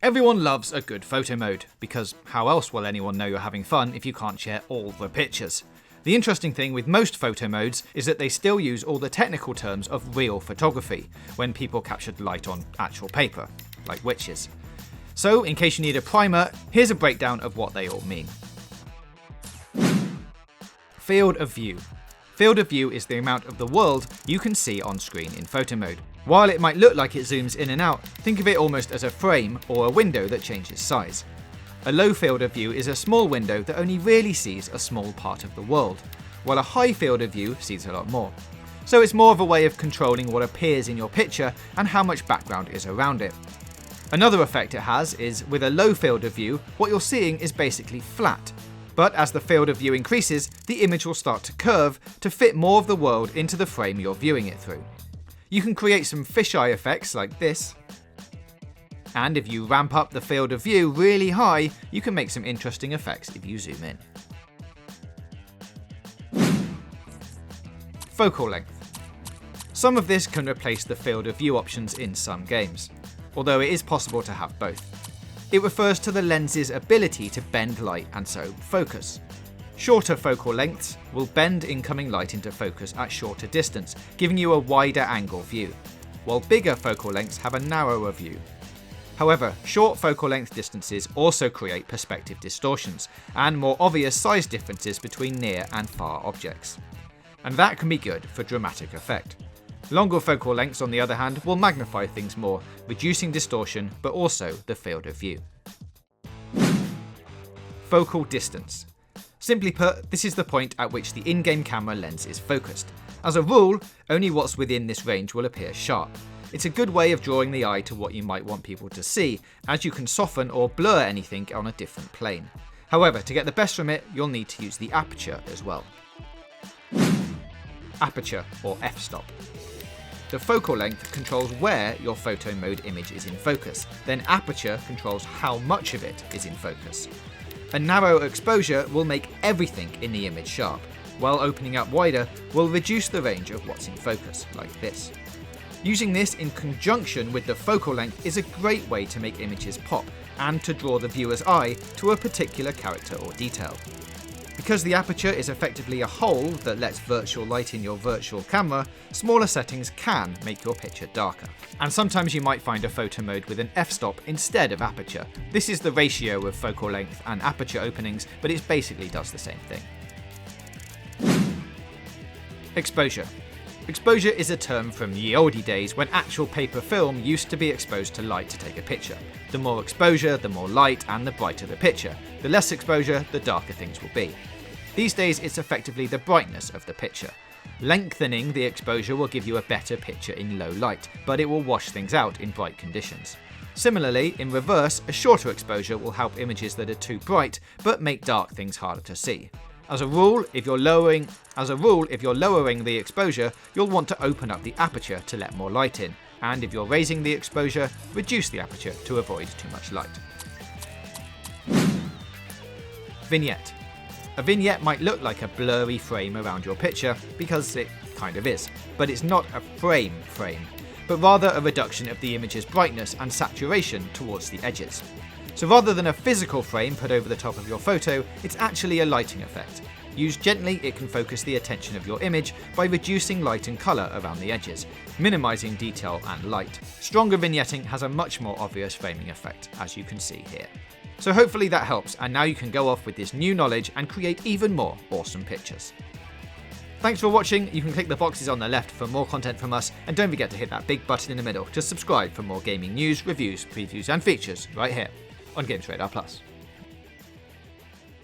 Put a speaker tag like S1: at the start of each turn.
S1: Everyone loves a good photo mode, because how else will anyone know you're having fun if you can't share all the pictures? The interesting thing with most photo modes is that they still use all the technical terms of real photography, when people captured light on actual paper, like witches. So, in case you need a primer, here's a breakdown of what they all mean. Field of view. Field of view is the amount of the world you can see on screen in photo mode. While it might look like it zooms in and out, think of it almost as a frame or a window that changes size. A low field of view is a small window that only really sees a small part of the world, while a high field of view sees a lot more. So it's more of a way of controlling what appears in your picture and how much background is around it. Another effect it has is, with a low field of view, what you're seeing is basically flat. But as the field of view increases, the image will start to curve to fit more of the world into the frame you're viewing it through. You can create some fisheye effects like this, and if you ramp up the field of view really high, you can make some interesting effects if you zoom in. Focal length. Some of this can replace the field of view options in some games, although it is possible to have both. It refers to the lens's ability to bend light and so focus. Shorter focal lengths will bend incoming light into focus at shorter distance, giving you a wider angle view, while bigger focal lengths have a narrower view. However, short focal length distances also create perspective distortions, and more obvious size differences between near and far objects. And that can be good for dramatic effect. Longer focal lengths, on the other hand, will magnify things more, reducing distortion but also the field of view. Focal distance. Simply put, this is the point at which the in-game camera lens is focused. As a rule, only what's within this range will appear sharp. It's a good way of drawing the eye to what you might want people to see, as you can soften or blur anything on a different plane. However, to get the best from it, you'll need to use the aperture as well. Aperture, or f-stop. The focal length controls where your photo mode image is in focus, then aperture controls how much of it is in focus. A narrow exposure will make everything in the image sharp, while opening up wider will reduce the range of what's in focus, like this. Using this in conjunction with the focal length is a great way to make images pop, and to draw the viewer's eye to a particular character or detail. Because the aperture is effectively a hole that lets virtual light in your virtual camera, smaller settings can make your picture darker. And sometimes you might find a photo mode with an f-stop instead of aperture. This is the ratio of focal length and aperture openings, but it basically does the same thing. Exposure. Exposure is a term from ye olde days when actual paper film used to be exposed to light to take a picture. The more exposure, the more light, and the brighter the picture. The less exposure, the darker things will be. These days, it's effectively the brightness of the picture. Lengthening the exposure will give you a better picture in low light, but it will wash things out in bright conditions. Similarly, in reverse, a shorter exposure will help images that are too bright, but make dark things harder to see. As a rule, if you're lowering the exposure, you'll want to open up the aperture to let more light in, and if you're raising the exposure, reduce the aperture to avoid too much light. Vignette. A vignette might look like a blurry frame around your picture, because it kind of is, but it's not a frame, but rather a reduction of the image's brightness and saturation towards the edges. So rather than a physical frame put over the top of your photo, it's actually a lighting effect. Used gently, it can focus the attention of your image by reducing light and colour around the edges, minimising detail and light. Stronger vignetting has a much more obvious framing effect, as you can see here. So hopefully that helps, and now you can go off with this new knowledge and create even more awesome pictures. Thanks for watching. You can click the boxes on the left for more content from us, and don't forget to hit that big button in the middle to subscribe for more gaming news, reviews, previews and features right here on Games Radar Plus.